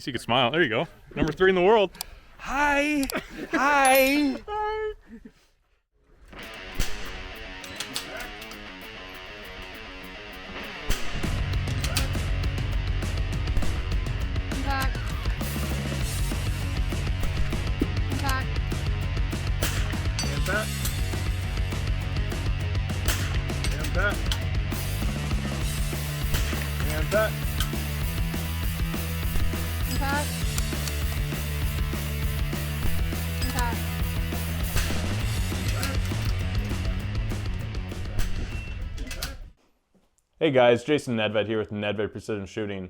least you can smile. There you go. Number 3 in the world. Hi. Hi. Hi. Impact. Impact. Impact. Impact. Impact. Impact. Impact. Hey guys, Jason Nedved here with Nedved Precision Shooting.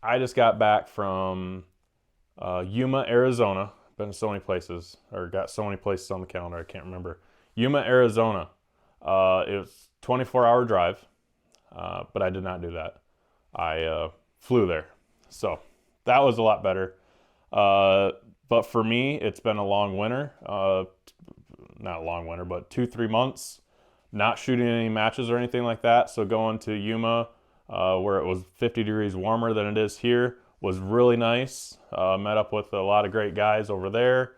I just got back from Yuma, Arizona. Been to so many places, or got so many places on the calendar, I can't remember. Yuma, Arizona. It was a 24-hour drive, but I did not do that. I flew there, so that was a lot better. But for me, it's been a long winter. Not a long winter, but 2-3 months. Not shooting any matches or anything like that. So going to Yuma, where it was 50 degrees warmer than it is here, was really nice. Met up with a lot of great guys over there.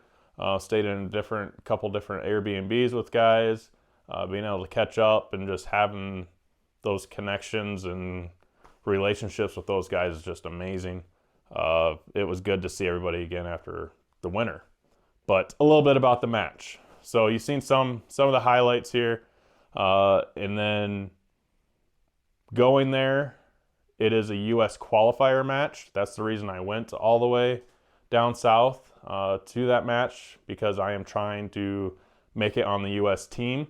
Stayed in a couple different Airbnbs with guys. Being able to catch up and just having those connections and relationships with those guys is just amazing. It was good to see everybody again after the winter. But a little bit about the match. So you've seen some of the highlights here. And then going there, it is a U.S. qualifier match. That's the reason I went all the way down south to that match, because I am trying to make it on the U.S. team.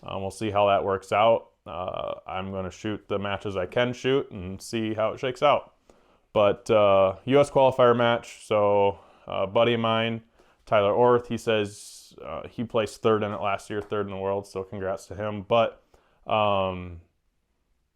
We'll see how that works out. I'm going to shoot the matches I can shoot and see how it shakes out. But U.S. qualifier match, so a buddy of mine, Tyler Orth, he says he placed 3rd in it last year, 3rd in the world, so congrats to him. But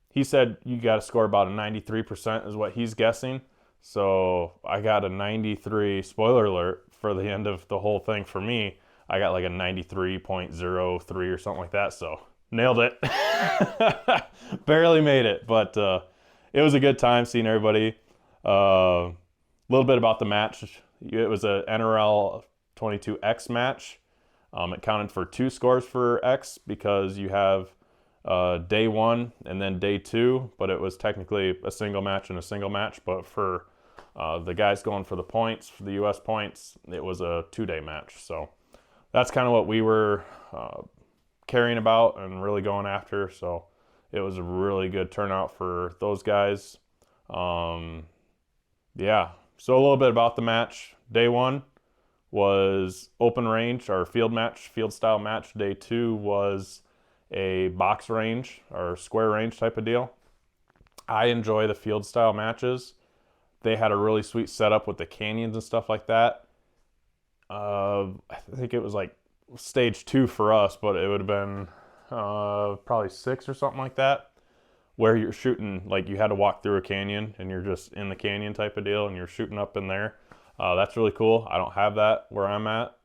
he said you got to score about a 93% is what he's guessing. So I got a 93, spoiler alert, for the end of the whole thing for me. I got like a 93.03 or something like that, so nailed it. Barely made it, but it was a good time seeing everybody. A little bit about the match. It was a NRL22X match. It counted for 2 scores for X because you have day 1 and then day 2, but it was technically a single match and a single match. But for the guys going for the points, for the U.S. points, it was a 2-day match. So that's kind of what we were caring about and really going after. So it was a really good turnout for those guys. Yeah, so a little bit about the match. Day 1 was open range, or field style match. Day 2 was a box range or square range type of deal. I enjoy the field style matches. They had a really sweet setup with the canyons and stuff like that. I think it was like stage 2 for us, but it would have been probably 6 or something like that, where you're shooting, like you had to walk through a canyon and you're just in the canyon type of deal and you're shooting up in there. That's really cool. I don't have that where I'm at,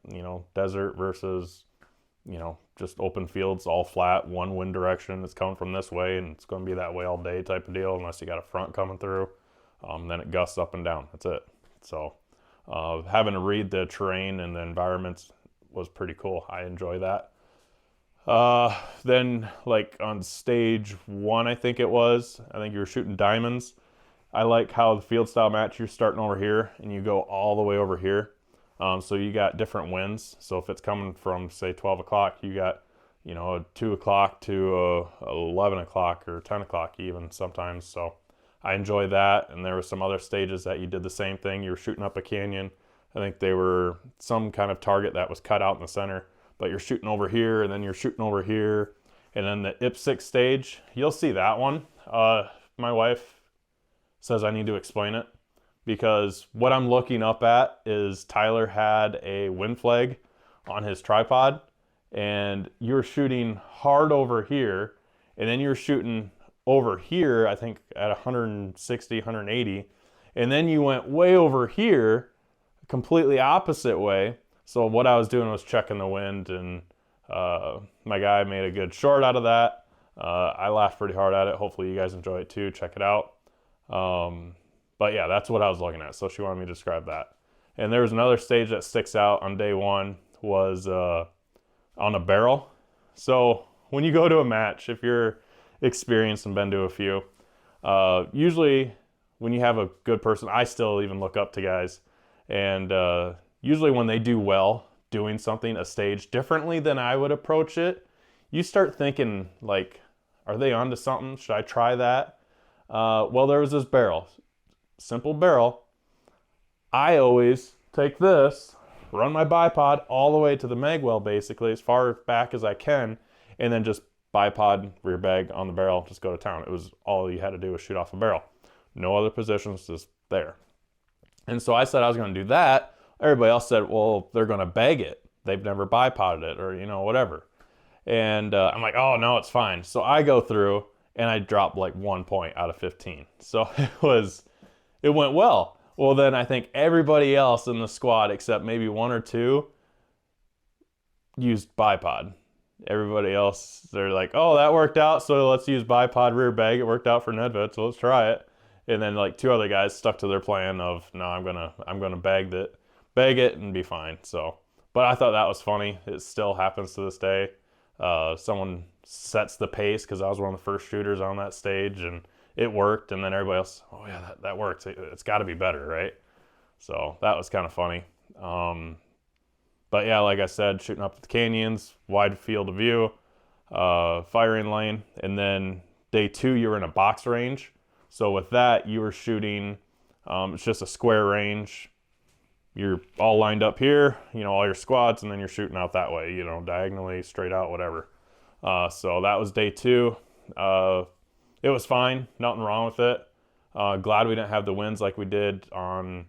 desert versus, just open fields, all flat, one wind direction. It's coming from this way and it's going to be that way all day type of deal, unless you got a front coming through. Then it gusts up and down. That's it. So having to read the terrain and the environments was pretty cool. I enjoy that. Then like on stage 1, I think you were shooting diamonds. I like how the field style match, you're starting over here and you go all the way over here. So you got different winds. So if it's coming from say 12 o'clock, you got, a 2 o'clock to 11 o'clock or 10 o'clock even sometimes. So I enjoy that. And there were some other stages that you did the same thing. You were shooting up a canyon. I think they were some kind of target that was cut out in the center, but you're shooting over here and then you're shooting over here. And then the IP6 stage, you'll see that one. My wife says I need to explain it, because what I'm looking up at is Tyler had a wind flag on his tripod and you're shooting hard over here and then you're shooting over here, I think at 160, 180. And then you went way over here, completely opposite way. So what I was doing was checking the wind, and my guy made a good short out of that. I laughed pretty hard at it. Hopefully you guys enjoy it too. Check it out. But yeah, that's what I was looking at. So she wanted me to describe that. And there was another stage that sticks out on day one was on a barrel. So when you go to a match, if you're experienced and been to a few, usually when you have a good person, I still even look up to guys. And usually when they do well doing something, a stage differently than I would approach it, you start thinking like, are they onto something? Should I try that? Well, there was this barrel, simple barrel. I always take this, run my bipod all the way to the mag well, basically as far back as I can, and then just bipod, rear bag on the barrel, just go to town. It was all you had to do was shoot off a barrel. No other positions, just there. And so I said I was going to do that. Everybody else said, well, they're going to bag it. They've never bipoded it, or, you know, whatever. And I'm like, oh, no, it's fine. So I go through, and I dropped like 1 point out of 15. So it went well. Well, then I think everybody else in the squad, except maybe one or two, used bipod. Everybody else, they're like, oh, that worked out, so let's use bipod rear bag. It worked out for Nedved, so let's try it. And then like two other guys stuck to their plan of, no, I'm gonna bag it and be fine. So, but I thought that was funny. It still happens to this day. Someone sets the pace because I was one of the first shooters on that stage, and it worked. And then everybody else, oh yeah, that works. It's got to be better, right? So that was kind of funny. But yeah, like I said, shooting up the canyons, wide field of view, firing lane, and then day two you were in a box range. So with that, you were shooting. It's just a square range. You're all lined up here, you know, all your squads, and then you're shooting out that way, you know, diagonally, straight out, whatever. So that was day two. It was fine, nothing wrong with it. Glad we didn't have the winds like we did on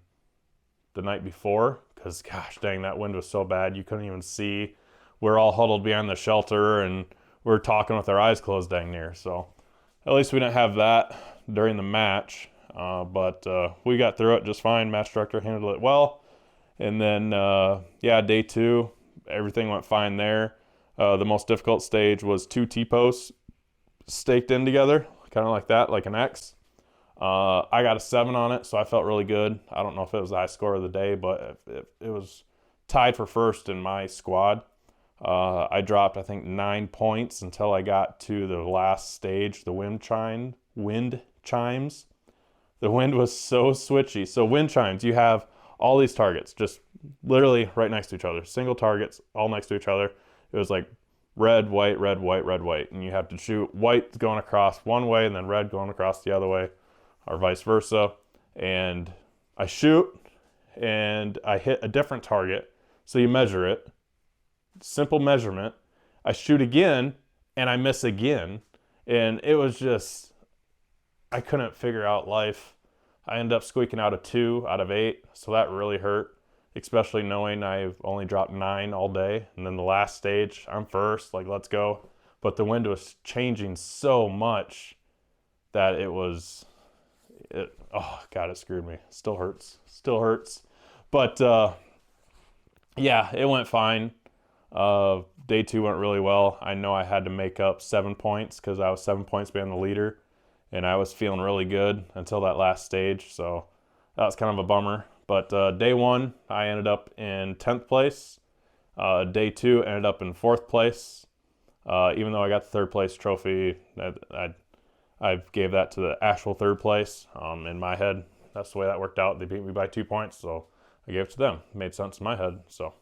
the night before, because gosh dang, that wind was so bad you couldn't even see. We're all huddled behind the shelter, and we're talking with our eyes closed dang near. So at least we didn't have that during the match, but we got through it just fine. Match director handled it well. And then, yeah, day two, everything went fine there. The most difficult stage was 2 T-posts staked in together, kind of like that, like an X. I got a 7 on it, so I felt really good. I don't know if it was the high score of the day, but it was tied for first in my squad. I dropped, I think, 9 points until I got to the last stage, the wind chimes. The wind was so switchy. So wind chimes, you have all these targets just literally right next to each other, single targets all next to each other. It was like red, white, red, white, red, white, and you have to shoot white going across one way and then red going across the other way, or vice versa. And I shoot and I hit a different target, so you measure it, simple measurement. I shoot again and I miss again, and it was just, I couldn't figure out life. I ended up squeaking out a 2 out of 8, so that really hurt, especially knowing I've only dropped 9 all day. And then the last stage, I'm first, like, let's go. But the wind was changing so much that oh God, it screwed me. Still hurts. But yeah, it went fine. Day 2 went really well. I know I had to make up 7 points because I was 7 points behind the leader, and I was feeling really good until that last stage, so that was kind of a bummer. But day 1, I ended up in 10th place. Day 2 ended up in 4th place. Even though I got the 3rd place trophy, I gave that to the actual 3rd place. In my head, that's the way that worked out. They beat me by 2 points, so I gave it to them. It made sense in my head. So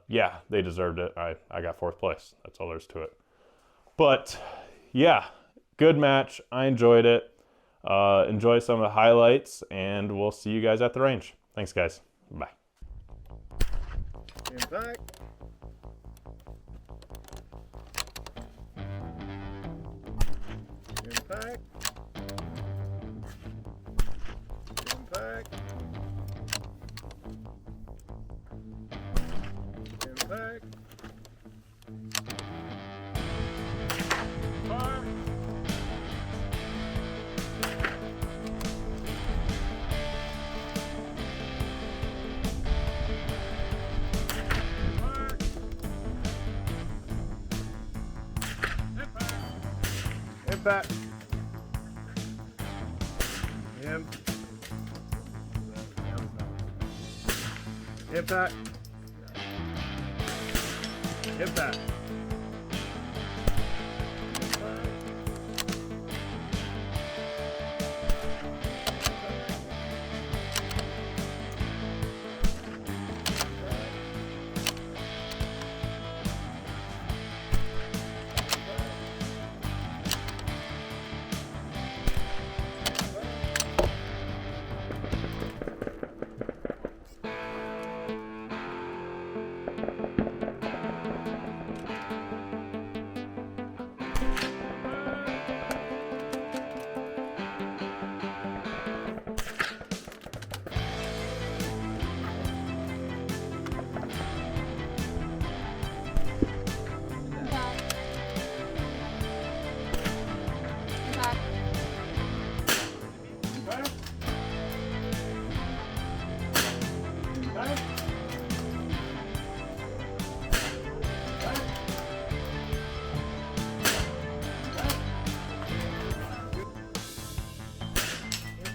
yeah, they deserved it. I got 4th place. That's all there is to it. But yeah, good match. I enjoyed it. Enjoy some of the highlights, and we'll see you guys at the range. Thanks, guys. Bye. Impact. Impact. Impact. Impact. Fire. Impact. Impact. Impact. Impact. Impact. Impact. Impact. Impact.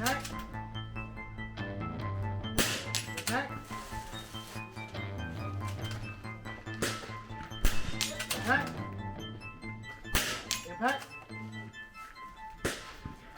Impact. Impact. Impact. Impact.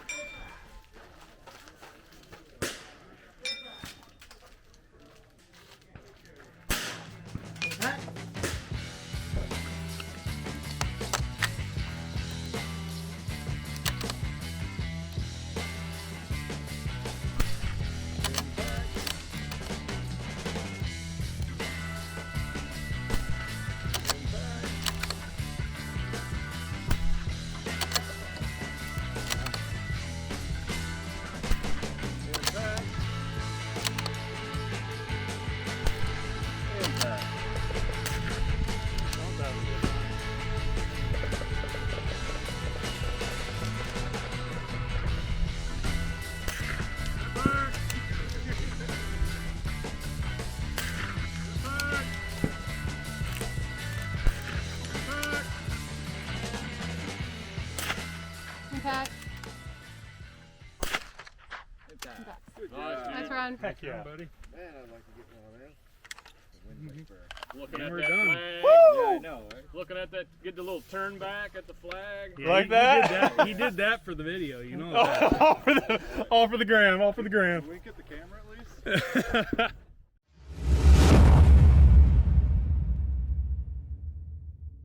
Impact. Good job. Nice run. Heck yeah. buddy. Man, I'd like to get one of them. Looking And at we're that done. flag. Yeah, I know, right? Looking at that, get the little turn back at the flag. Yeah, Like he that? He did that for the video, you know that. all for the gram. All for the gram. Can we get the camera at least?